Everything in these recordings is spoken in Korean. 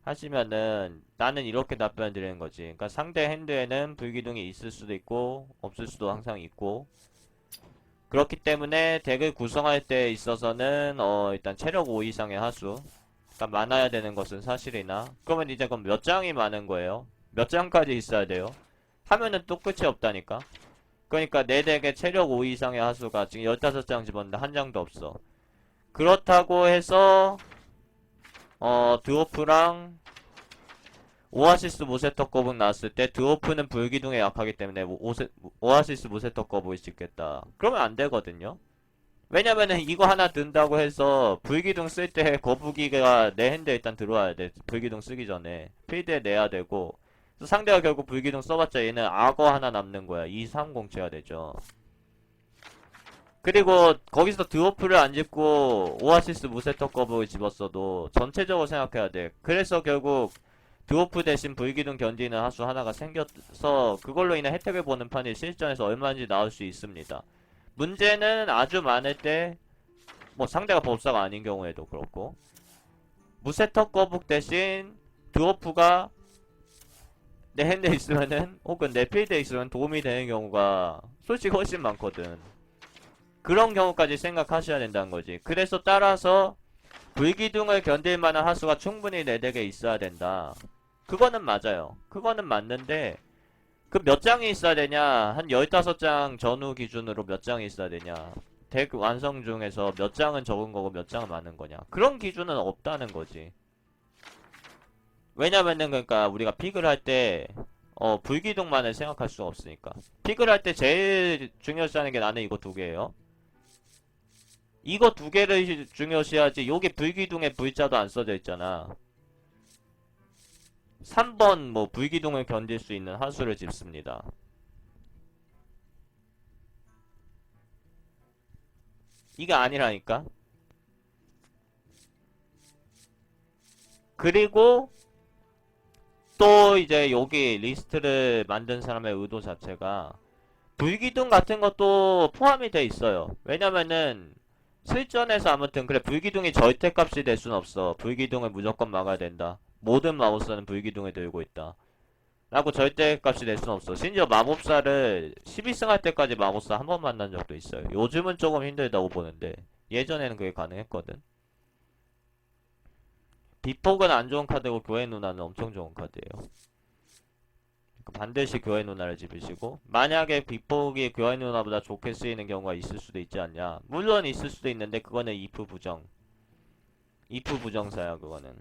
하시면은 나는 이렇게 답변 드리는 거지. 그러니까 상대 핸드에는 불기둥이 있을 수도 있고 없을 수도 항상 있고, 그렇기 때문에 덱을 구성할 때 있어서는 일단 체력 5 이상의 하수, 그러니까 많아야 되는 것은 사실이나, 그러면 이제 그럼 몇 장이 많은 거예요? 몇 장까지 있어야 돼요? 하면은 또 끝이 없다니까. 그러니까 내 덱에 체력 5 이상의 하수가 지금 15장 집었는데 한 장도 없어. 그렇다고 해서 드워프랑 오아시스 모세터 거북 나왔을 때 드워프는 불기둥에 약하기 때문에 오아시스 모세터 거북일 수 있겠다. 그러면 안 되거든요. 왜냐면은 이거 하나 든다고 해서 불기둥 쓸 때 거북이가 내 핸드에 일단 들어와야 돼. 불기둥 쓰기 전에 필드에 내야 되고, 그래서 상대가 결국 불기둥 써봤자 얘는 악어 하나 남는 거야. 230채가 되죠. 그리고 거기서 드워프를 안 집고 오아시스 무세터 거북을 집었어도 전체적으로 생각해야 돼. 그래서 결국 드워프 대신 불기둥 견디는 하수 하나가 생겨서 그걸로 인해 혜택을 보는 판이 실전에서 얼마인지 나올 수 있습니다. 문제는 아주 많을 때, 뭐 상대가 법사가 아닌 경우에도 그렇고, 무세터 거북 대신 드워프가 내 핸드에 있으면은 혹은 내 필드에 있으면 도움이 되는 경우가 솔직히 훨씬 많거든. 그런 경우까지 생각하셔야 된다는 거지. 그래서 따라서 불기둥을 견딜 만한 하수가 충분히 내 덱에 있어야 된다. 그거는 맞아요. 그거는 맞는데 그 몇 장이 있어야 되냐? 한 15장 전후 기준으로 몇 장이 있어야 되냐? 덱 완성 중에서 몇 장은 적은 거고 몇 장은 많은 거냐? 그런 기준은 없다는 거지. 왜냐면은 그러니까 우리가 픽을 할 때 불기둥만을 생각할 수가 없으니까. 픽을 할 때 제일 중요시하는 게 나는 이거 두 개예요. 이거 두 개를 중요시하지. 여기 불기둥에 V자도 안 써져 있잖아. 3번 뭐 불기둥을 견딜 수 있는 하수를 집습니다. 이게 아니라니까. 그리고 또 이제 여기 리스트를 만든 사람의 의도 자체가 불기둥 같은 것도 포함이 돼 있어요. 왜냐면은 실전에서 아무튼 그래, 불기둥이 절대값이 될 순 없어. 불기둥을 무조건 막아야 된다. 모든 마법사는 불기둥을 들고 있다. 라고 절대값이 될 순 없어. 심지어 마법사를 12승 할 때까지 마법사 한 번 만난 적도 있어요. 요즘은 조금 힘들다고 보는데 예전에는 그게 가능했거든. 비폭은 안 좋은 카드고 교회 누나는 엄청 좋은 카드예요. 반드시 교회 누나를 집으시고, 만약에 비폭이 교회 누나보다 좋게 쓰이는 경우가 있을 수도 있지 않냐. 물론 있을 수도 있는데 그거는 if 부정, if 부정사야. 그거는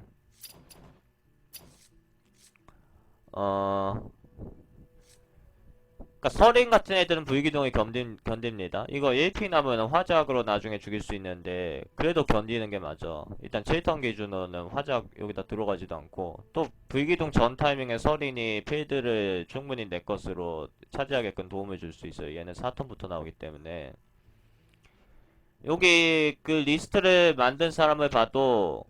어 그러니까 서린 같은 애들은 불기둥을 견딥니다. 이거 1피 남으면 화작으로 나중에 죽일 수 있는데 그래도 견디는 게 맞아. 일단 7턴 기준으로는 화작 여기다 들어가지도 않고, 또 불기둥 전 타이밍에 서린이 필드를 충분히 내 것으로 차지하게끔 도움을 줄 수 있어요. 얘는 4턴부터 나오기 때문에. 여기 그 리스트를 만든 사람을 봐도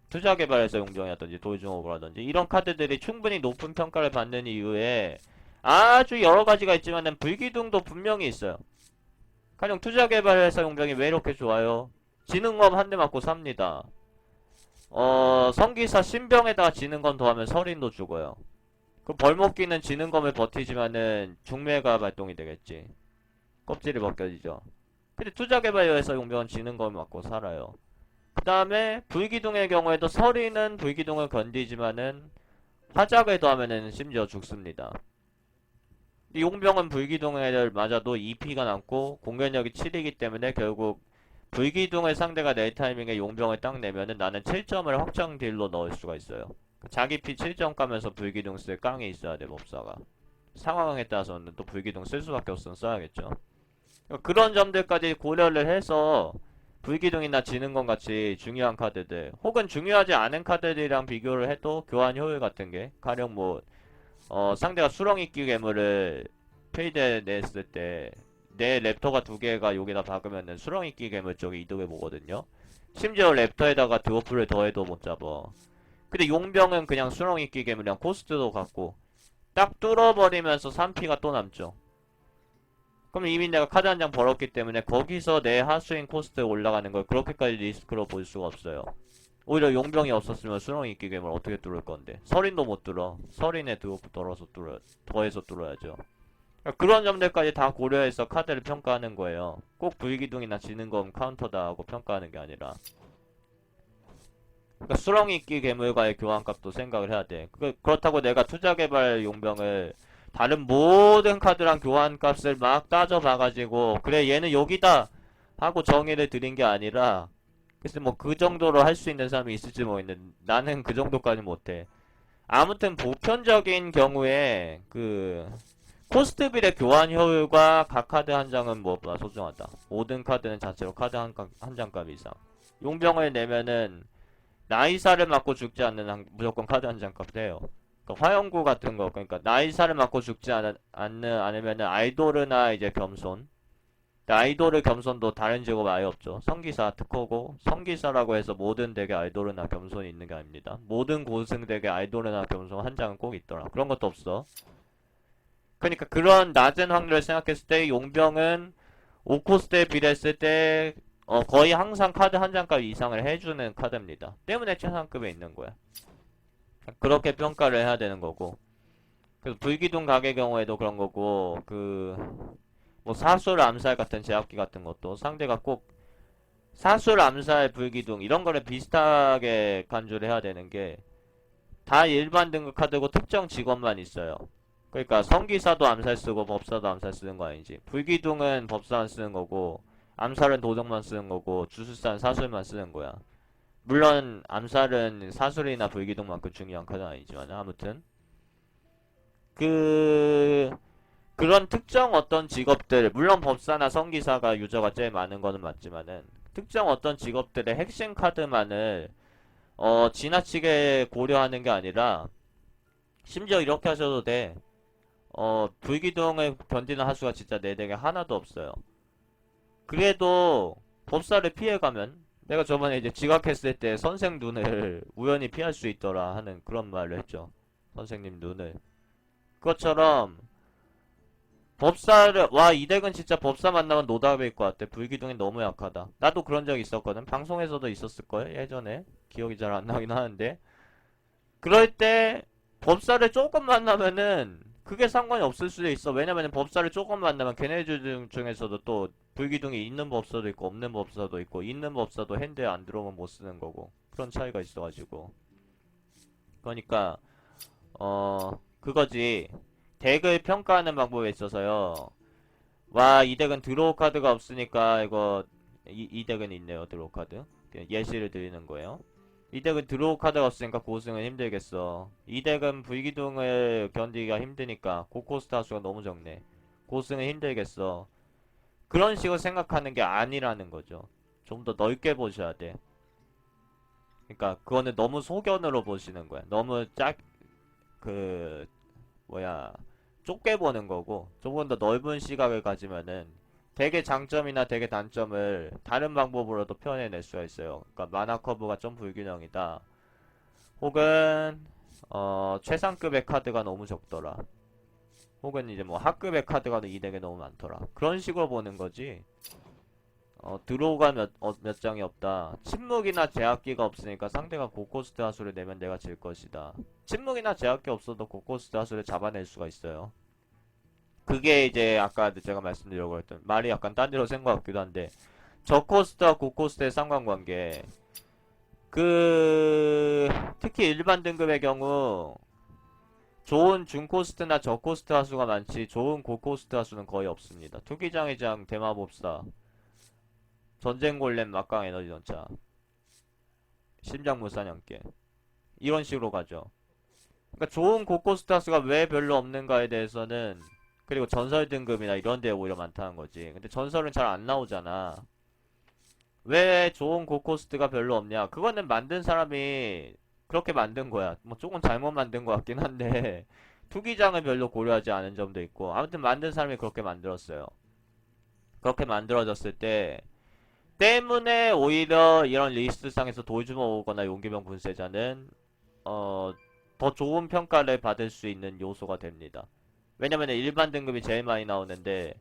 투자개발에서 용병이라든지 도이중호라든지 이런 카드들이 충분히 높은 평가를 받는 이유에 아주 여러가지가 있지만은 불기둥도 분명히 있어요. 가령 투자개발회사 용병이 왜 이렇게 좋아요? 지능검 한 대 맞고 삽니다. 성기사 신병에다가 지능검 더하면 서린도 죽어요. 그 벌목기는 지능검을 버티지만은 중매가 발동이 되겠지. 껍질이 벗겨지죠. 근데 투자개발회사 용병은 지능검을 맞고 살아요. 그 다음에 불기둥의 경우에도 서리는 불기둥을 견디지만은 화작을 더하면은 심지어 죽습니다. 용병은 불기둥을 맞아도 2피가 남고 공격력이 7이기 때문에 결국 불기둥을 상대가 낼 타이밍에 용병을 딱 내면은 나는 7점을 확정 딜로 넣을 수가 있어요. 자기 피 7점 까면서 불기둥 쓸 깡이 있어야 돼, 법사가. 상황에 따라서는 또 불기둥 쓸 수밖에 없으면 써야겠죠. 그런 점들까지 고려를 해서 불기둥이나 지능건 같이 중요한 카드들, 혹은 중요하지 않은 카드들이랑 비교를 해도 교환 효율 같은 게, 가령 뭐 상대가 수렁이끼 괴물을 페이드에 냈을 때 내 랩터가 두 개가 여기다 박으면은 수렁이끼 괴물 쪽이 이득을 보거든요. 심지어 랩터에다가 드워프를 더해도 못 잡아. 근데 용병은 그냥 수렁이끼 괴물이랑 코스트도 같고 딱 뚫어버리면서 3피가 또 남죠. 그럼 이미 내가 카드 한 장 벌었기 때문에 거기서 내 하수인 코스트 올라가는 걸 그렇게까지 리스크로 볼 수가 없어요. 오히려 용병이 없었으면 수렁이 끼 괴물 어떻게 뚫을 건데. 서린도 못 뚫어. 서린에 드워프 더해서 뚫어야죠. 그러니까 그런 점들까지 다 고려해서 카드를 평가하는 거예요. 꼭 불기둥이나 지능검 카운터다 하고 평가하는 게 아니라. 그러니까 수렁이 끼 괴물과의 교환값도 생각을 해야 돼. 그렇다고 내가 투자개발 용병을 다른 모든 카드랑 교환값을 막 따져봐가지고 그래 얘는 여기다 하고 정의를 드린 게 아니라, 그래서 뭐 그 정도로 할 수 있는 사람이 있을지 모르겠는데 나는 그 정도까지 못해. 아무튼 보편적인 경우에 그 코스트빌의 교환 효율과 각 카드 한 장은 무엇보다 소중하다. 모든 카드는 자체로 카드 한 장값 이상. 용병을 내면은 나이사를 맞고 죽지 않는 무조건 카드 한 장값 돼요. 그러니까 화영구 같은 거, 그러니까 나이사를 맞고 죽지 않으면은 아이도르나 이제 겸손. 근데 아이도르 겸손도 다른 직업 아예 없죠. 성기사 특허고, 성기사라고 해서 모든 덱에 아이도르나 겸손이 있는 게 아닙니다. 모든 고승 덱에 아이도르나 겸손 한 장은 꼭 있더라. 그런 것도 없어. 그러니까 그런 낮은 확률을 생각했을 때 용병은 5코스트에 비례했을 때 거의 항상 카드 한 장값 이상을 해주는 카드입니다. 때문에 최상급에 있는 거야. 그렇게 평가를 해야 되는 거고. 그래서 불기둥 각의 경우에도 그런 거고, 뭐 사술 암살 같은 제압기 같은 것도 상대가 꼭 사술 암살 불기둥 이런 거를 비슷하게 간주를 해야 되는 게, 다 일반 등급 카드고 특정 직업만 있어요. 그러니까 성기사도 암살 쓰고 법사도 암살 쓰는 거 아니지. 불기둥은 법사만 쓰는 거고 암살은 도적만 쓰는 거고 주술사는 사술만 쓰는 거야. 물론 암살은 사술이나 불기둥만큼 중요한 카드는 아니지만 아무튼 그 그런 특정 어떤 직업들, 물론 법사나 성기사가 유저가 제일 많은 거는 맞지만은 특정 어떤 직업들의 핵심 카드만을 지나치게 고려하는 게 아니라, 심지어 이렇게 하셔도 돼. 불기둥을 견디는 하수가 진짜 내 덱에 하나도 없어요. 그래도 법사를 피해가면, 내가 저번에 이제 지각했을 때 선생 눈을 우연히 피할 수 있더라 하는 그런 말을 했죠. 선생님 눈을. 그것처럼 법사를, 와, 이 덱은 진짜 법사 만나면 노답일 것 같아. 불기둥이 너무 약하다. 나도 그런 적 있었거든. 방송에서도 있었을걸, 예전에. 기억이 잘 안 나긴 하는데. 그럴 때 법사를 조금 만나면은 그게 상관이 없을 수도 있어. 왜냐면은 법사를 조금 만나면 걔네들 중에서도 또 불기둥이 있는 법사도 있고 없는 법사도 있고, 있는 법사도 핸드에 안 들어오면 못 쓰는 거고, 그런 차이가 있어가지고. 그러니까 그거지. 덱을 평가하는 방법에 있어서요. 와, 이 덱은 드로우 카드가 없으니까 이거 이 덱은 있네요. 드로우 카드. 예시를 드리는 거예요. 이 덱은 드로우 카드가 없으니까 고승은 힘들겠어. 이 덱은 불기둥을 견디기가 힘드니까 고코스트 하수가 너무 적네. 고승은 힘들겠어. 그런 식으로 생각하는 게 아니라는 거죠. 좀 더 넓게 보셔야 돼. 그러니까 그거는 너무 소견으로 보시는 거야. 너무 그 뭐야 좁게 보는 거고, 조금 더 넓은 시각을 가지면은 덱의 장점이나 덱의 단점을 다른 방법으로도 표현해낼 수가 있어요. 그러니까 마나 커브가 좀 불균형이다. 혹은 최상급의 카드가 너무 적더라. 혹은 이제 뭐 하급의 카드가 이 덱에 너무 많더라. 그런 식으로 보는 거지. 드로우가 몇 장이 없다. 침묵이나 제압기가 없으니까 상대가 고코스트 하수를 내면 내가 질 것이다. 침묵이나 제압기 없어도 고코스트 하수를 잡아낼 수가 있어요. 그게 이제 아까 제가 말씀드리려고 했던 말이 약간 딴 데로 센 것 같기도 한데, 저코스트와 고코스트의 상관관계. 특히 일반 등급의 경우 좋은 중코스트나 저코스트 하수가 많지 좋은 고코스트 하수는 거의 없습니다. 투기장의장, 대마법사, 전쟁골렘, 막강 에너지 전차, 심장물사냥개, 이런 식으로 가죠. 그러니까 좋은 고코스트 하수가 왜 별로 없는가에 대해서는, 그리고 전설 등급이나 이런 데 오히려 많다는 거지. 근데 전설은 잘 안 나오잖아. 왜 좋은 고코스트가 별로 없냐? 그거는 만든 사람이 그렇게 만든 거야. 뭐 조금 잘못 만든 것 같긴 한데 투기장을 별로 고려하지 않은 점도 있고, 아무튼 만든 사람이 그렇게 만들었어요. 그렇게 만들어졌을 때 때문에 오히려 이런 리스트상에서 도주머 오거나 용기병 분쇄자는 어, 더 좋은 평가를 받을 수 있는 요소가 됩니다. 왜냐면 일반 등급이 제일 많이 나오는데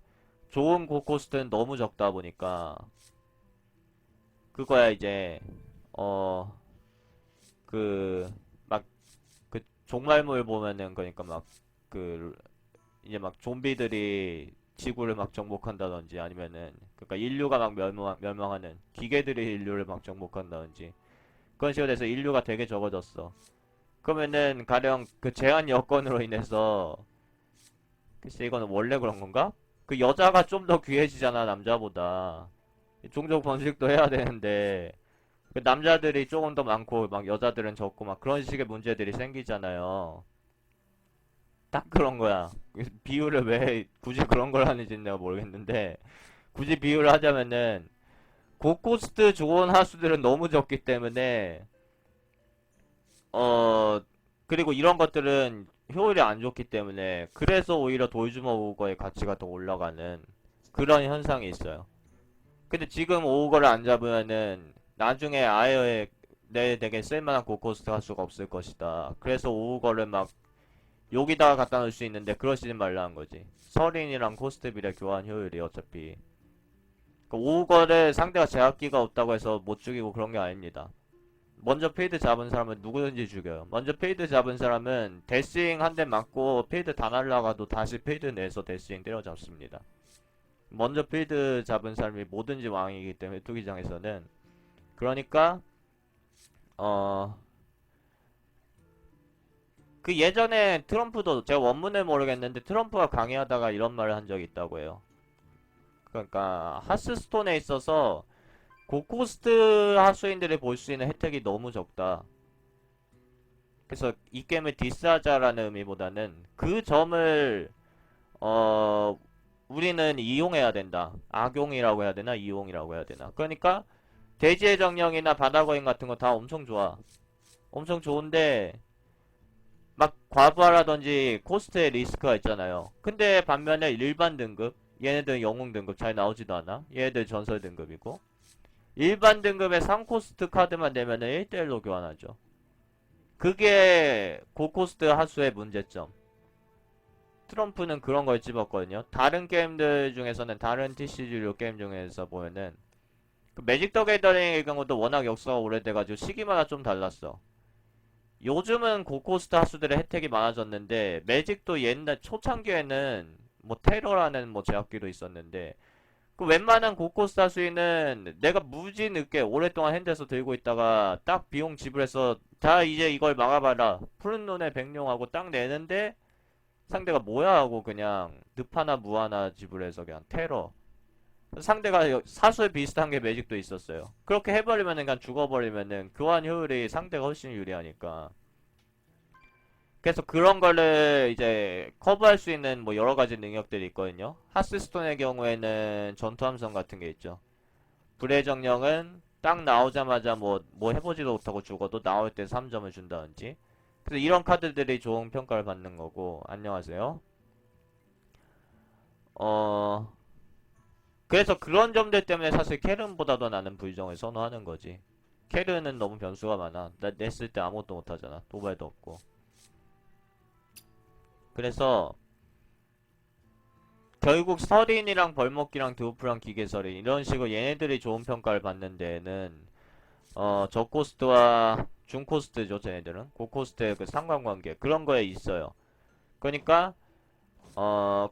좋은 고코스트는 너무 적다 보니까, 그거야 이제 어 그 막 그 종말물 보면은 그러니까 막 그 이제 막 좀비들이 지구를 막 정복한다든지 아니면은 그러니까 인류가 막 멸망하는 기계들이 인류를 막 정복한다든지 그런 식으로 돼서 인류가 되게 적어졌어. 그러면은 가령 그 제한 여건으로 인해서 글쎄 이거는 원래 그런 건가? 그 여자가 좀 더 귀해지잖아 남자보다. 종족 번식도 해야 되는데 그 남자들이 조금 더 많고 막 여자들은 적고 막 그런 식의 문제들이 생기잖아요. 딱 그런 거야. 비유를 왜 굳이 그런 걸 하는지는 내가 모르겠는데 굳이 비유를 하자면은 고코스트 좋은 하수들은 너무 적기 때문에 어 그리고 이런 것들은 효율이 안 좋기 때문에 그래서 오히려 돌주먹 오거의 가치가 더 올라가는 그런 현상이 있어요. 근데 지금 오거를 안 잡으면은 나중에 아예 내 되게 쓸만한 고코스트 하수가 없을 것이다. 그래서 오거를 막 여기다가 갖다 놓을 수 있는데 그러시지 말라는 거지. 서린이랑 코스트 비례 교환 효율이 어차피 그 오거를 상대가 제압기가 없다고 해서 못 죽이고 그런 게 아닙니다. 먼저 필드 잡은 사람은 누구든지 죽여요. 먼저 필드 잡은 사람은 데스잉 한 대 맞고 필드 다 날라가도 다시 필드 내서 데스잉 때려잡습니다. 먼저 필드 잡은 사람이 뭐든지 왕이기 때문에 투기장에서는 그러니까 어 그 예전에 트럼프도 제가 원문을 모르겠는데 트럼프가 강의하다가 이런 말을 한 적이 있다고 해요. 그러니까 하스스톤에 있어서 고코스트 하수인들이 볼 수 있는 혜택이 너무 적다. 그래서 이 게임을 디스하자라는 의미보다는 그 점을 어 우리는 이용해야 된다. 악용이라고 해야 되나 이용이라고 해야 되나. 그러니까 대지의 정령이나 바다거인 같은 거 다 엄청 좋아. 엄청 좋은데 막 과부하라든지 코스트의 리스크가 있잖아요. 근데 반면에 일반 등급 얘네들 영웅 등급 잘 나오지도 않아. 얘네들 전설 등급이고 일반 등급의 3코스트 카드만 내면은 1대1로 교환하죠. 그게 고코스트 하수의 문제점. 트럼프는 그런 걸 집었거든요. 다른 게임들 중에서는 다른 TCG류 게임 중에서 보면은 그 매직 더 게더링의 경우도 워낙 역사가 오래돼가지고 시기마다 좀 달랐어. 요즘은 고코스트 하수들의 혜택이 많아졌는데 매직도 옛날 초창기에는 뭐 테러라는 뭐 제압기도 있었는데 그 웬만한 고코스트 하수인은 내가 무지 늦게 오랫동안 핸드에서 들고 있다가 딱 비용 지불해서 자 이제 이걸 막아봐라 푸른 눈의 백룡하고 딱 내는데 상대가 뭐야 하고 그냥 늪하나 무하나 지불해서 그냥 테러 상대가 사수에 비슷한 게 매직도 있었어요. 그렇게 해버리면은 그냥 죽어버리면은 교환 효율이 상대가 훨씬 유리하니까 그래서 그런 거를 이제 커버할 수 있는 뭐 여러 가지 능력들이 있거든요. 하스스톤의 경우에는 전투 함성 같은 게 있죠. 불의 정령은 딱 나오자마자 뭐 해보지도 못하고 죽어도 나올 때 3점을 준다든지. 그래서 이런 카드들이 좋은 평가를 받는 거고, 안녕하세요. 어, 그래서 그런 점들 때문에 사실 캐른보다도 나는 불정을 선호하는 거지. 캐른은 너무 변수가 많아. 나 냈을 때 아무것도 못하잖아. 도발도 없고. 그래서 결국 서린이랑 벌목기랑 드우프랑 기계설인 이런 식으로 얘네들이 좋은 평가를 받는 데에는 저코스트와 중코스트죠 쟤네들은 고코스트의 그 상관관계 그런 거에 있어요. 그러니까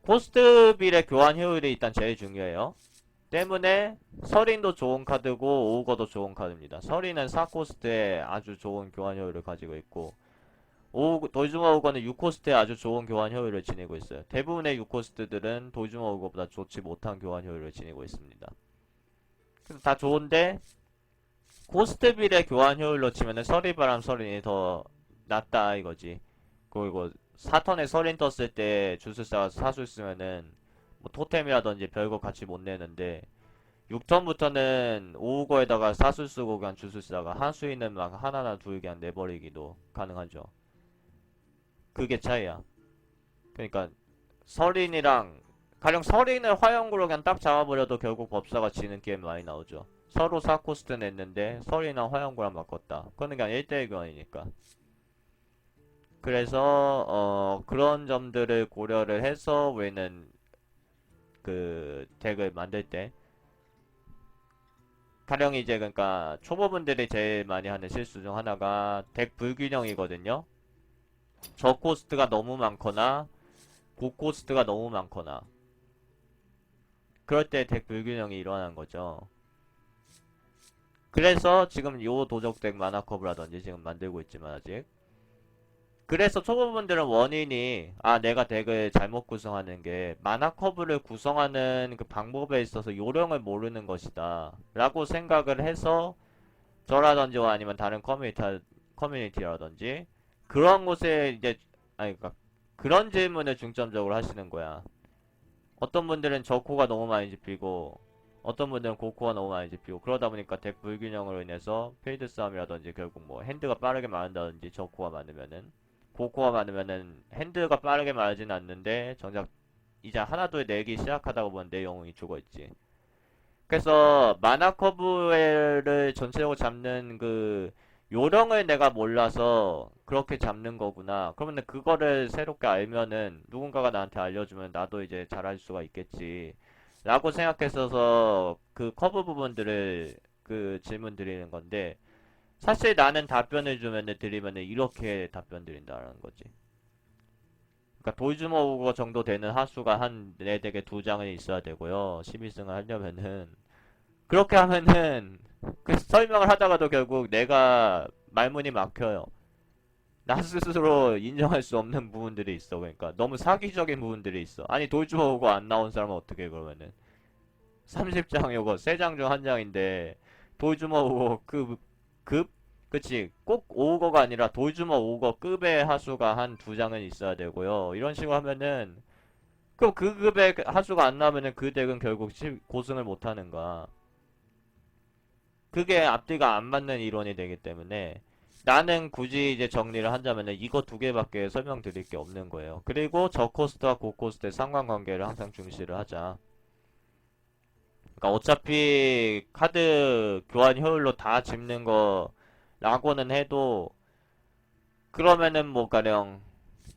코스트 빌의 교환 효율이 일단 제일 중요해요. 때문에 서린도 좋은 카드고 오우거도 좋은 카드입니다. 서린은 4코스트에 아주 좋은 교환 효율을 가지고 있고 도이즈마 오거는 6코스트에 아주 좋은 교환 효율을 지니고 있어요. 대부분의 6코스트들은 도이즈마 오거보다 좋지 못한 교환 효율을 지니고 있습니다. 그래서 다 좋은데 코스트 빌의 교환 효율로 치면은 서리바람 서린이 더 낫다 이거지. 그리고 4턴에 서린 떴을 때 주술사가 사술 쓰면은 뭐 토템이라든지 별거 같이 못 내는데 6턴부터는 오우거에다가 사술 쓰고 그냥 주술사가 한수인은 막 하나나 둘 그냥 내버리기도 가능하죠. 그게 차이야. 그러니까 서린이랑 가령 서린을 화영구로 그냥 딱 잡아버려도 결국 법사가 지는 게임 많이 나오죠. 서로 4코스트 냈는데 서린이랑 화영구랑 바꿨다. 그거는 그냥 1대1 교환이니까. 그래서 그런 점들을 고려를 해서 우리는 그 덱을 만들 때 가령 이제 그러니까 초보분들이 제일 많이 하는 실수 중 하나가 덱 불균형이거든요. 저코스트가 너무 많거나 고코스트가 너무 많거나 그럴 때 덱 불균형이 일어나는 거죠. 그래서 지금 요 도적덱 마나컵이라든지 지금 만들고 있지만 아직 그래서 초보분들은 원인이 내가 덱을 잘못 구성하는 게 마나 커브를 구성하는 그 방법에 있어서 요령을 모르는 것이다 라고 생각을 해서 저라든지 아니면 다른 커뮤니티라든지 그런 곳에 이제 그러니까 그런 질문을 중점적으로 하시는 거야. 어떤 분들은 저코가 너무 많이 집히고 어떤 분들은 고코가 너무 많이 집히고 그러다 보니까 덱 불균형으로 인해서 필드 싸움이라든지 결국 뭐 핸드가 빠르게 마른다든지 저코가 많으면은 고코가 많으면은 핸드가 빠르게 마르진 않는데 정작 이제 하나둘 내기 시작하다 보면 내 영웅이 죽어있지. 그래서 마나 커브를 전체적으로 잡는 그 요령을 내가 몰라서 그렇게 잡는 거구나. 그러면 그거를 새롭게 알면은 누군가가 나한테 알려주면 나도 이제 잘할 수가 있겠지. 라고 생각했어서 그 커브 부분들을 그 질문 드리는 건데 사실 나는 답변을 주면은 드리면은 이렇게 답변 드린다는 거지. 그러니까 돌주먹 정도 되는 하수가 한 4덱에 2장은 있어야 되고요. 12승을 하려면은 그렇게 하면은 그 설명을 하다가도 결국 내가 말문이 막혀요. 나 스스로 인정할 수 없는 부분들이 있어. 그러니까 너무 사기적인 부분들이 있어. 아니 돌주먹 오고 안 나온 사람은 어떻게 해, 그러면은 30장 요거 3장 중 1장인데 돌주먹 오고 급? 그치 꼭 오거가 아니라 돌주먹 오거 급의 하수가 한 2장은 있어야 되고요. 이런 식으로 하면은 그럼 그 급의 하수가 안 나오면은 그 덱은 결국 고승을 못하는 거야. 그게 앞뒤가 안 맞는 이론이 되기 때문에 나는 굳이 이제 정리를 하자면은 이거 2개밖에 설명드릴 게 없는 거예요. 그리고 저코스트와 고코스트의 상관관계를 항상 중시를 하자. 그러니까 어차피 카드 교환 효율로 다 집는 거라고는 해도 그러면은 뭐 가령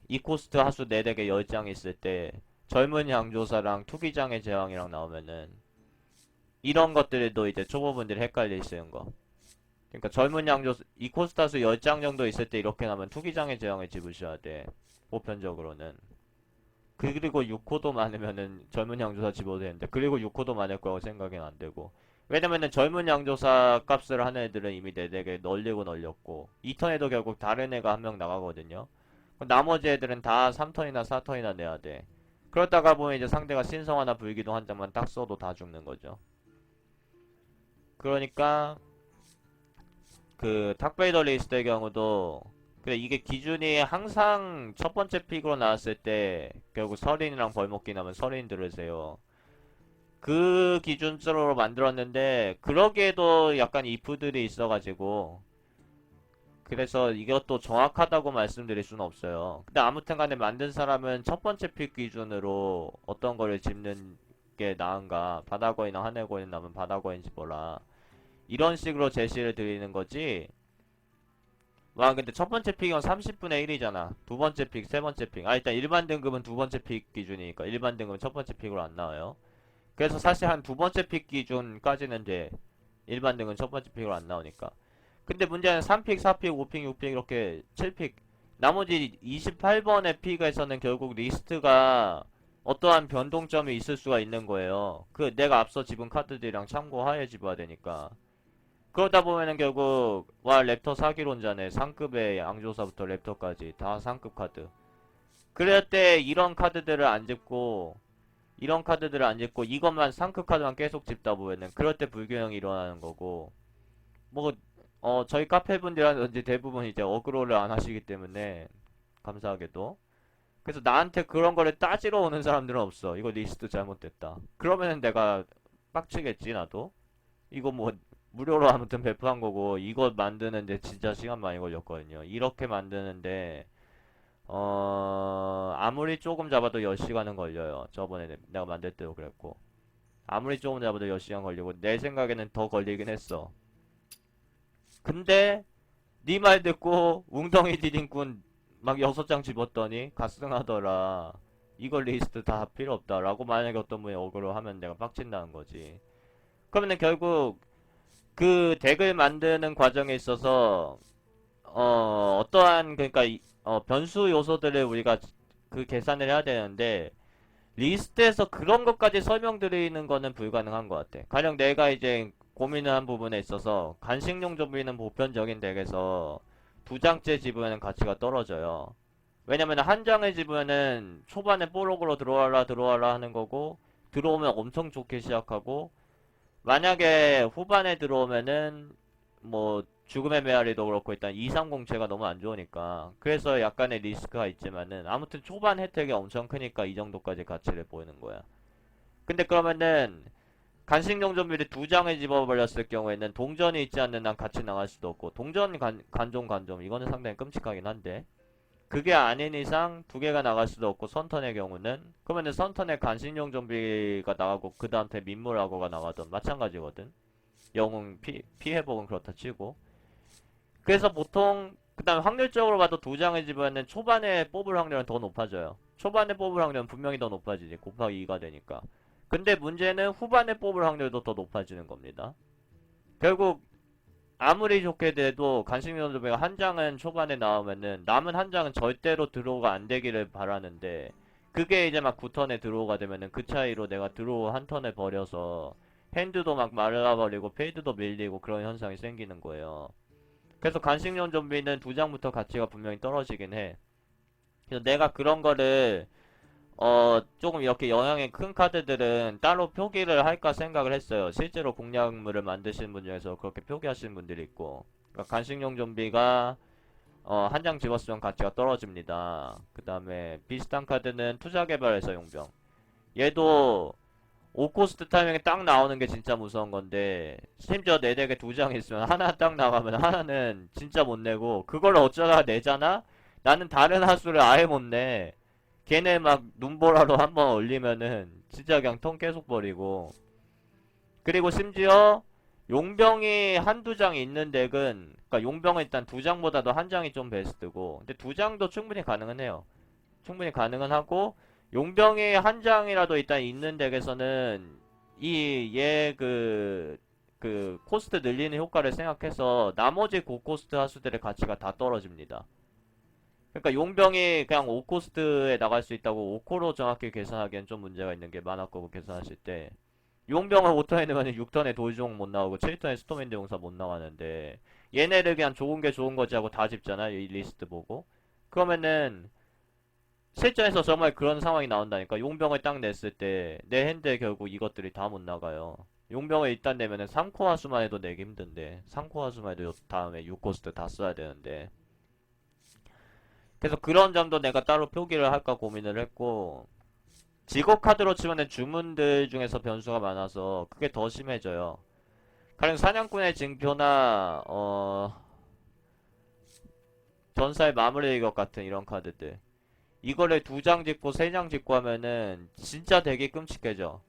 이코스트 하수 4덱에 10장 있을 때 젊은 양조사랑 투기장의 제왕이랑 나오면은 이런 것들도 이제 초보분들이 헷갈릴 수 있는 거. 그러니까 젊은 양조 이코스타수 10장 정도 있을 때 이렇게 나면 투기장의 제왕을 집으셔야 돼. 보편적으로는. 그리고 6호도 많으면은 젊은 양조사 집어도 되는데 그리고 6호도 많을 거라고 생각은 안 되고. 왜냐면은 젊은 양조사 값을 하는 애들은 이미 내 덱에 널리고 널렸고 2턴에도 결국 다른 애가 한 명 나가거든요. 그럼 나머지 애들은 다 3턴이나 4턴이나 내야 돼. 그러다가 보면 이제 상대가 신성하나 불기둥 한 장만 딱 써도 다 죽는 거죠. 그러니까 그 탁베이더 리스트의 경우도 그래 이게 기준이 항상 첫 번째 픽으로 나왔을 때 결국 서린이랑 벌목기 나면 서린 들으세요. 그 기준으로 만들었는데 그러기에도 약간 이프들이 있어가지고 그래서 이것도 정확하다고 말씀드릴 수는 없어요. 근데 아무튼 간에 만든 사람은 첫 번째 픽 기준으로 어떤 거를 집는 게 나은가 바다거인이나 하늘거인 나면 바다거인 집어라 이런 식으로 제시를 드리는 거지. 와 근데 첫 번째 픽은 30분의 1이잖아. 두 번째 픽, 세 번째 픽. 일단 일반 등급은 두 번째 픽 기준이니까 일반 등급은 첫 번째 픽으로 안 나와요. 그래서 사실 한 두 번째 픽 기준까지는 돼. 일반 등급은 첫 번째 픽으로 안 나오니까. 근데 문제는 3픽, 4픽, 5픽, 6픽 이렇게 7픽. 나머지 28번의 픽에서는 결국 리스트가 어떠한 변동점이 있을 수가 있는 거예요. 그 내가 앞서 집은 카드들이랑 참고하에 집어야 되니까. 그러다 보면은 결국 와 랩터 사기론자네. 상급의 양조사부터 랩터까지 다 상급 카드. 그럴 때 이런 카드들을 안 집고 이것만 상급 카드만 계속 집다 보면은 그럴 때 불균형이 일어나는 거고 뭐 저희 카페 분들이라든지 대부분 이제 어그로를 안 하시기 때문에 감사하게도 그래서 나한테 그런 거를 따지러 오는 사람들은 없어. 이거 리스트 잘못됐다. 그러면은 내가 빡치겠지 나도. 이거 뭐 무료로 아무튼 배포한 거고 이거 만드는데 진짜 시간 많이 걸렸거든요. 이렇게 만드는데 아무리 조금 잡아도 10시간은 걸려요. 저번에 내가 만들 때도 그랬고 아무리 조금 잡아도 10시간 걸리고 내 생각에는 더 걸리긴 했어. 근데 네 말 듣고 웅덩이 디딩꾼 막 6장 집었더니 가승하더라. 이거 리스트 다 필요 없다라고 만약에 어떤 분이 어그로 하면 내가 빡친다는 거지. 그러면은 결국 그 덱을 만드는 과정에 있어서 어떠한 그러니까 변수 요소들을 우리가 그 계산을 해야 되는데 리스트에서 그런 것까지 설명드리는 거는 불가능한 것 같아. 가령 내가 이제 고민을 한 부분에 있어서 간식용 좀비는 보편적인 덱에서 두 장째 집으면 가치가 떨어져요. 왜냐면 한 장을 집으면은 초반에 뽀록으로 들어와라 하는 거고 들어오면 엄청 좋게 시작하고 만약에 후반에 들어오면은 뭐 죽음의 메아리도 그렇고 일단 230체가 너무 안 좋으니까 그래서 약간의 리스크가 있지만은 아무튼 초반 혜택이 엄청 크니까 이 정도까지 가치를 보이는 거야. 근데 그러면은 간식용 좀비를 두 장을 집어버렸을 경우에는 동전이 있지 않는 한 같이 나갈 수도 없고 동전 간종 이거는 상당히 끔찍하긴 한데 그게 아닌 이상 두 개가 나갈 수도 없고 선턴의 경우는 그러면은 선턴에 간식용 좀비가 나가고 그 다음에 민물하고가 나가던 마찬가지거든. 영웅 피해복은 그렇다 치고 그래서 보통 그 다음 확률적으로 봐도 두 장을 집으면 초반에 뽑을 확률은 더 높아져요. 초반에 뽑을 확률은 분명히 더 높아지지 곱하기 2가 되니까. 근데 문제는 후반에 뽑을 확률도 더 높아지는 겁니다. 결국 아무리 좋게 돼도 간식용 좀비가 한 장은 초반에 나오면은 남은 한 장은 절대로 드로우가 안 되기를 바라는데 그게 이제 막 9턴에 드로우가 되면은 그 차이로 내가 드로우 한 턴을 버려서 핸드도 막 말라버리고 페이드도 밀리고 그런 현상이 생기는 거예요. 그래서 간식용 좀비는 두 장부터 가치가 분명히 떨어지긴 해. 그래서 내가 그런 거를 조금 이렇게 영향이 큰 카드들은 따로 표기를 할까 생각을 했어요. 실제로 공략물을 만드시는 분 중에서 그렇게 표기하시는 분들이 있고. 그러니까 간식용 좀비가 한 장 집었으면 가치가 떨어집니다. 그 다음에 비슷한 카드는 투자 개발에서 용병. 얘도 5코스트 타이밍에 딱 나오는 게 진짜 무서운 건데 심지어 내 덱에 두 장 있으면 하나 딱 나가면 하나는 진짜 못 내고 그걸 어쩌다가 내잖아? 나는 다른 하수를 아예 못 내. 걔네 막 눈보라로 한번 올리면은 진짜 그냥 통 계속 버리고 그리고 심지어 용병이 한두 장이 있는 덱은 그러니까 용병은 일단 두 장보다도 한 장이 좀 베스트고 근데 두 장도 충분히 가능은 해요. 충분히 가능은 하고 용병이 한 장이라도 일단 있는 덱에서는 이 얘 그 코스트 늘리는 효과를 생각해서 나머지 고코스트 하수들의 가치가 다 떨어집니다. 그러니까 용병이 그냥 5코스트에 나갈 수 있다고 5코로 정확히 계산하기엔 좀 문제가 있는 게 만화거고 계산하실 때 용병을 5턴에 넣으면 6턴에 도주용 못 나오고 7턴에 스톰인드 용사 못 나가는데 얘네를 그냥 좋은 게 좋은 거지 하고 다 집잖아 이 리스트 보고 그러면은 실전에서 정말 그런 상황이 나온다니까. 용병을 딱 냈을 때 내 핸드에 결국 이것들이 다 못 나가요. 용병을 일단 내면은 3코 화수만 해도 내기 힘든데 3코 화수만 해도 다음에 6코스트 다 써야 되는데 그래서 그런 점도 내가 따로 표기를 할까 고민을 했고 직업 카드로 치면은 주문들 중에서 변수가 많아서 그게 더 심해져요. 가령 사냥꾼의 징표나 전사의 마무리 것 같은 이런 카드들 이거를 두 장 짓고 세 장 짓고 하면은 진짜 되게 끔찍해져.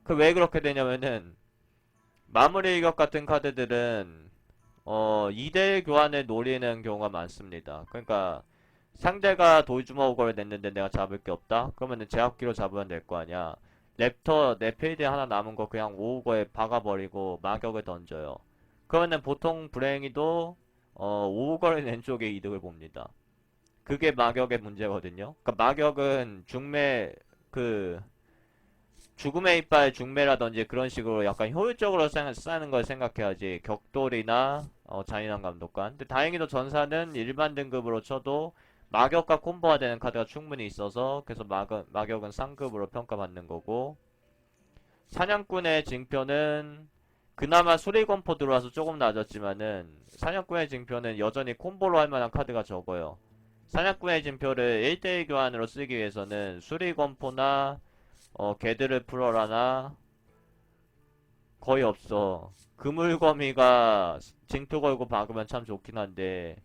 그 왜 그렇게 되냐면은 마무리 일격 같은 카드들은 2대1 교환을 노리는 경우가 많습니다. 그러니까 상대가 돌주먹을 냈는데 내가 잡을 게 없다? 그러면은 제압기로 잡으면 될 거 아니야. 랩터 내 필드에 하나 남은 거 그냥 오우거에 박아버리고 마격을 던져요. 그러면은 보통 불행히도 오우거를 낸 쪽에 이득을 봅니다. 그게 마격의 문제거든요. 그러니까 마격은 중매 그 죽음의 이빨 중매라든지 그런 식으로 약간 효율적으로 쓰는 걸 생각해야지 격돌이나 잔인한 감독관. 근데 다행히도 전사는 일반 등급으로 쳐도 마격과 콤보가 되는 카드가 충분히 있어서 그래서 마격은 상급으로 평가받는 거고 사냥꾼의 징표는 그나마 수리검포 들어와서 조금 낮았지만은 사냥꾼의 징표는 여전히 콤보로 할 만한 카드가 적어요. 사냥꾼의 징표를 1대1 교환으로 쓰기 위해서는 수리검포나 개들을 풀어라나 거의 없어. 그물거미가 징표 걸고 박으면 참 좋긴 한데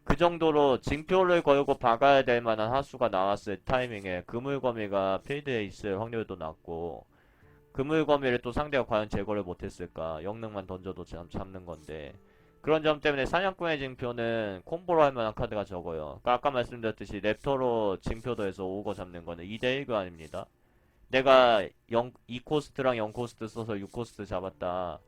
그 정도로 징표를 걸고 박아야 될 만한 하수가 나왔을 타이밍에 그물거미가 필드에 있을 확률도 낮고 그물거미를 또 상대가 과연 제거를 못했을까 영능만 던져도 잡는 건데 그런 점 때문에 사냥꾼의 징표는 콤보로 할 만한 카드가 적어요. 그러니까 아까 말씀드렸듯이 랩터로 징표도 해서 오거 잡는 거는 2대1 교환입니다. 내가 2코스트랑 0코스트 써서 6코스트 잡았다.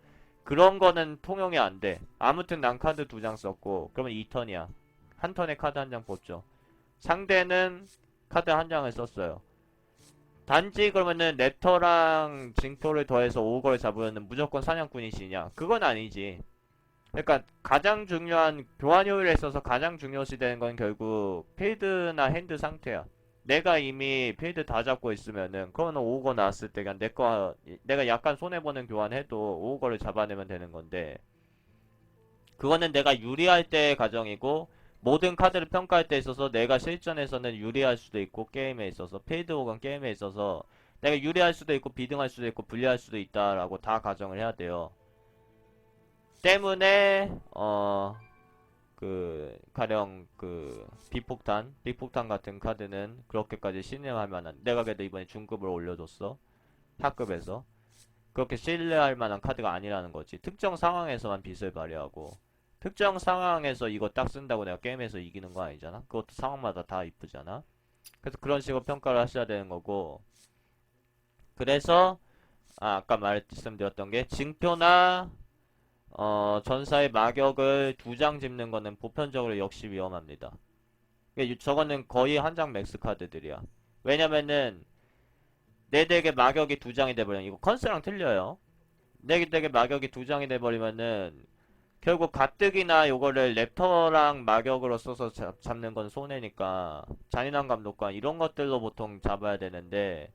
그런 거는 통용이 안 돼. 아무튼 난 카드 2장 썼고, 그러면 2턴이야. 한 턴에 카드 한 장 뽑죠. 상대는 카드 한 장을 썼어요. 단지 그러면은 랩터랑 징표를 더해서 5거를 잡으면은 무조건 사냥꾼이시냐? 그건 아니지. 그러니까 가장 중요한 교환 효율에 있어서 가장 중요시 되는 건 결국 필드나 핸드 상태야. 내가 이미 필드 다 잡고 있으면은 그거는 5거 나왔을 때 그냥 내가 약간 손해보는 교환해도 5거를 잡아내면 되는 건데, 그거는 내가 유리할 때의 가정이고, 모든 카드를 평가할 때 있어서 내가 실전에서는 유리할 수도 있고, 게임에 있어서 필드 혹은 게임에 있어서 내가 유리할 수도 있고 비등할 수도 있고 불리할 수도 있다라고 다 가정을 해야 돼요. 때문에 가령 비폭탄 같은 카드는 그렇게까지 신뢰할 만한, 내가 그래도 이번에 중급을 올려줬어. 하급에서 그렇게 신뢰할 만한 카드가 아니라는 거지. 특정 상황에서만 빛을 발휘하고, 특정 상황에서 이거 딱 쓴다고 내가 게임에서 이기는 거 아니잖아. 그것도 상황마다 다 이쁘잖아. 그래서 그런 식으로 평가를 하셔야 되는 거고, 그래서 아까 말씀드렸던 게 징표나 전사의 마격을 2장 집는 거는 보편적으로 역시 위험합니다. 저거는 거의 한 장 맥스 카드들이야. 왜냐면은 내 덱에 마격이 2장이 돼버리면, 이거 컨스랑 틀려요. 내 덱에 마격이 2장이 돼버리면은 결국 가뜩이나 요거를 랩터랑 마격으로 써서 잡는 건 손해니까 잔인한 감독관 이런 것들로 보통 잡아야 되는데,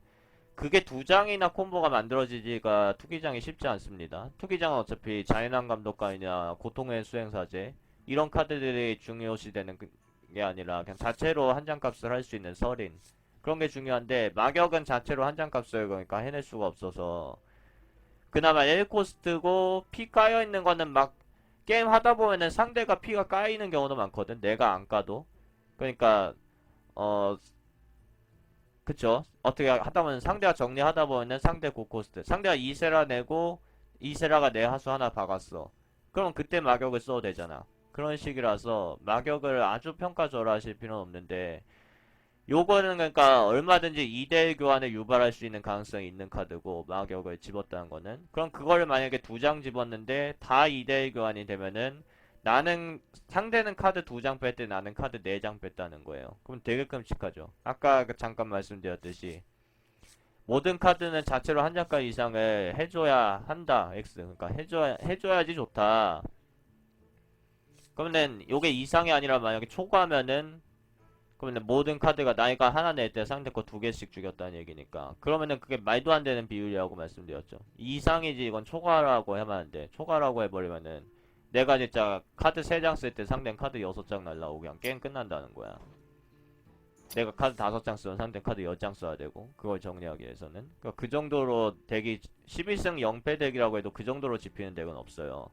그게 2장이나 콤보가 만들어지기가 투기장이 쉽지 않습니다. 투기장은 어차피 잔인한 감독관이나 고통의 수행사제 이런 카드들이 중요시되는 게 아니라 그냥 자체로 한 장 값을 할 수 있는 서린, 그런 게 중요한데, 마격은 자체로 한 장 값을 그러니까 해낼 수가 없어서 그나마 1코스트고, 피 까여있는 거는 막 게임 하다 보면은 상대가 피가 까이는 경우도 많거든. 내가 안 까도. 그러니까 어 그쵸. 어떻게 하다 보면 상대가 정리하다 보면은 상대 고코스트, 상대가 2세라 내고 2세라가 내 하수 하나 박았어. 그럼 그때 마격을 써도 되잖아. 그런 식이라서 마격을 아주 평가절하하실 필요는 없는데, 요거는 그러니까 얼마든지 2대1 교환을 유발할 수 있는 가능성이 있는 카드고, 마격을 집었다는 거는. 그럼 그거를 만약에 2장 집었는데 다 2대1 교환이 되면은, 상대는 카드 2장 뺐대, 나는 카드 4장 뺐다는 거예요. 그럼 되게 끔찍하죠. 아까 잠깐 말씀드렸듯이 모든 카드는 자체로 한 장까지 이상을 해줘야 한다. X. 그러니까 해줘야지 좋다. 그러면은 요게 이상이 아니라 만약에 초과하면은, 그러면 모든 카드가 나이가 하나 낼 때 상대 거 2개씩 죽였다는 얘기니까, 그러면은 그게 말도 안 되는 비율이라고 말씀드렸죠. 이상이지 이건 초과라고 하면 안 돼. 초과라고 해버리면은 내가 진짜 카드 3장 쓸 때 상대는 카드 6장 날라오고 그냥 게임 끝난다는 거야. 내가 카드 5장 쓰면 상대는 카드 10장 써야 되고, 그걸 정리하기 위해서는. 그러니까 그 정도로 덱이 11승 0패 덱이라고 해도 그 정도로 집히는 덱은 없어요.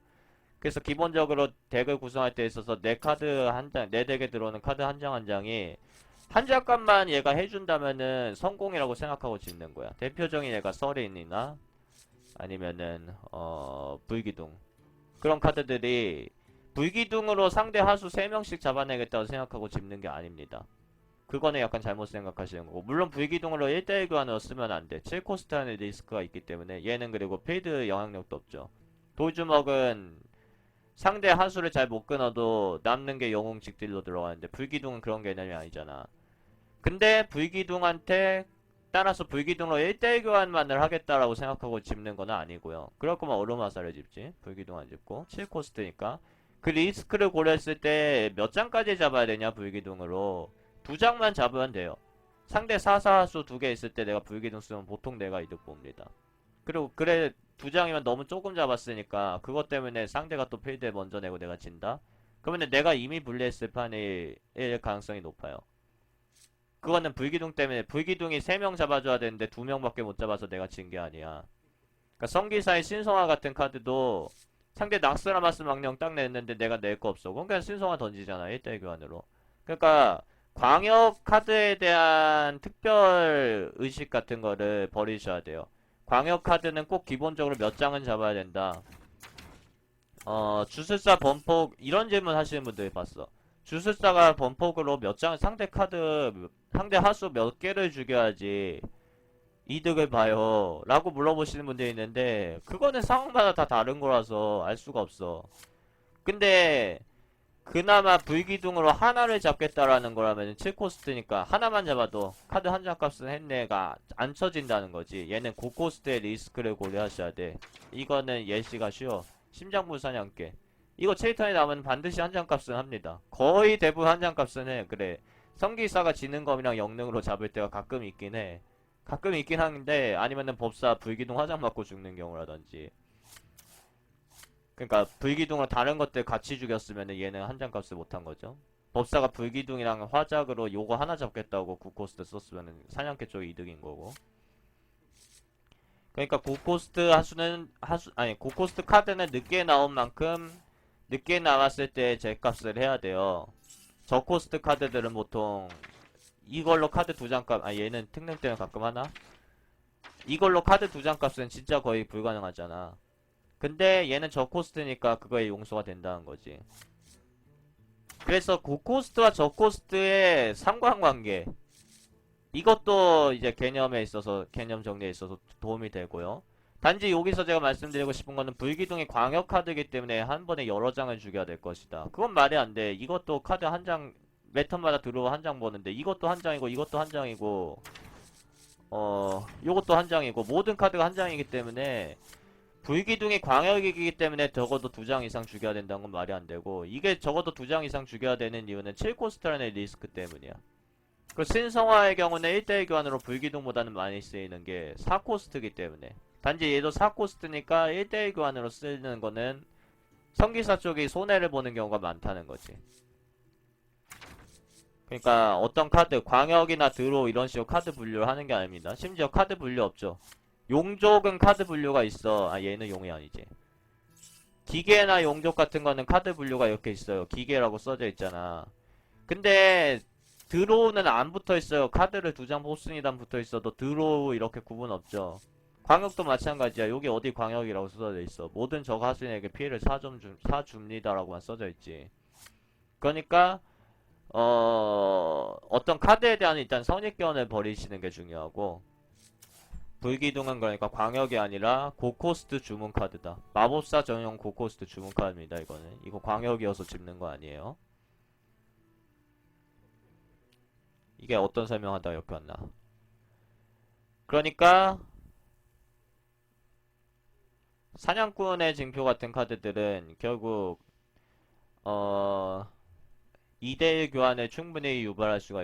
그래서 기본적으로 덱을 구성할 때 있어서 내 카드 한 장, 내 덱에 들어오는 카드 한 장 한 장이 한 장값만 얘가 해준다면은 성공이라고 생각하고 짓는 거야. 대표적인 얘가 서린이나 아니면은 불기둥, 그런 카드들이 불기둥으로 상대 하수 3명씩 잡아내겠다고 생각하고 집는 게 아닙니다. 그거는 약간 잘못 생각하시는 거고, 물론 불기둥으로 1대1 교환으로 쓰면 안 돼. 7코스트 하는 리스크가 있기 때문에. 얘는 그리고 필드 영향력도 없죠. 돌주먹은 상대 하수를 잘 못 끊어도 남는 게 영웅 직딜로 들어가는데, 불기둥은 그런 개념이 아니잖아. 근데 불기둥한테 따라서 불기둥으로 1대1 교환만을 하겠다라고 생각하고 집는 건 아니고요. 그럴 거면 얼음화살을 집지. 불기둥 안 집고 7코스트니까 그 리스크를 고려했을 때 몇 장까지 잡아야 되냐, 불기둥으로 2장만 잡으면 돼요. 상대 사사수 2개 있을 때 내가 불기둥 쓰면 보통 내가 이득 봅니다. 그리고 그래 2장이면 너무 조금 잡았으니까 그것 때문에 상대가 또 필드에 먼저 내고 내가 진다? 그러면 내가 이미 불리했을 판일 가능성이 높아요. 그거는 불기둥 때문에, 불기둥이 3명 잡아줘야 되는데 2명밖에 못 잡아서 내가 진 게 아니야. 그러니까 성기사의 신성화 같은 카드도 상대 낙스라마스 망령 딱 냈는데 내가 낼 거 없어. 그럼 그냥 신성화 던지잖아, 1대1 교환으로. 그러니까 광역 카드에 대한 특별 의식 같은 거를 버리셔야 돼요. 광역 카드는 꼭 기본적으로 몇 장은 잡아야 된다. 주술사 번폭 이런 질문 하시는 분들이 봤어. 주술사가 번폭으로 몇 장, 상대 하수 몇 개를 죽여야지 이득을 봐요? 라고 물어보시는 분들이 있는데 그거는 상황마다 다 다른 거라서 알 수가 없어. 근데 그나마 불기둥으로 하나를 잡겠다라는 거라면 7코스트니까 하나만 잡아도 카드 한 장 값은 했네가 안 쳐진다는 거지. 얘는 고코스트의 리스크를 고려하셔야 돼. 이거는 예시가 쉬워. 심장부 사냥개. 이거 체이턴에 나오면 반드시 한 장 값은 합니다. 거의 대부분 한 장 값은 해. 그래. 성기사가 지는 검이랑 영능으로 잡을 때가 가끔 있긴 해. 가끔 있긴 한데 아니면은 법사 불기둥 화장 맞고 죽는 경우라든지. 그러니까 불기둥으로 다른 것들 같이 죽였으면 얘는 한 장 값을 못한 거죠. 법사가 불기둥이랑 화작으로 요거 하나 잡겠다고 9코스트 썼으면 사냥개 쪽이 이득인 거고. 그러니까 9코스트 아니 9코스트 카드는 늦게 나온 만큼 늦게 나왔을 때 제 값을 해야 돼요. 저코스트 카드들은 보통 이걸로 카드 두 장 값, 아 얘는 특능 때문에 가끔 하나? 이걸로 카드 두 장 값은 진짜 거의 불가능하잖아. 근데 얘는 저코스트니까 그거에 용서가 된다는 거지. 그래서 고코스트와 저코스트의 상관관계 이것도 이제 개념에 있어서 개념 정리에 있어서 도움이 되고요. 단지 여기서 제가 말씀드리고 싶은 거는 불기둥이 광역 카드이기 때문에 한 번에 여러 장을 죽여야 될 것이다. 그건 말이 안 돼. 이것도 카드 한 장, 매 턴마다 들어와 한 장 보는데 이것도 한 장이고 이것도 한 장이고 요것도 한 장이고 모든 카드가 한 장이기 때문에 불기둥이 광역이기 때문에 적어도 두 장 이상 죽여야 된다는 건 말이 안 되고 이게 적어도 두 장 이상 죽여야 되는 이유는 7코스트라는 리스크 때문이야. 그 신성화의 경우는 1대1 교환으로 불기둥보다는 많이 쓰이는 게 4코스트이기 때문에 단지 얘도 4코스트니까 1대1 교환으로 쓰는 거는 성기사 쪽이 손해를 보는 경우가 많다는 거지. 그러니까 어떤 카드 광역이나 드로우 이런 식으로 카드 분류를 하는 게 아닙니다. 심지어 카드 분류 없죠. 용족은 카드 분류가 있어. 아 얘는 용이 아니지. 기계나 용족 같은 거는 카드 분류가 이렇게 있어요. 기계라고 써져 있잖아. 근데 드로우는 안 붙어 있어요. 카드를 두 장 뽑습니다 붙어 있어도 드로우 이렇게 구분 없죠. 광역도 마찬가지야. 여기 어디 광역이라고 써져 있어. 모든 적 하수인에게 피해를 사줍니다라고만 써져 있지. 그러니까 어떤 카드에 대한 일단 선입견을 버리시는 게 중요하고 불기둥은 그러니까 광역이 아니라 고코스트 주문 카드다. 마법사 전용 고코스트 주문 카드입니다. 이거는 이거 광역이어서 집는 거 아니에요. 이게 어떤 설명하다 이렇게 왔나. 그러니까 사냥꾼의 징표 같은 카드들은 결국 어 2대1 교환을 충분히 유발할 수가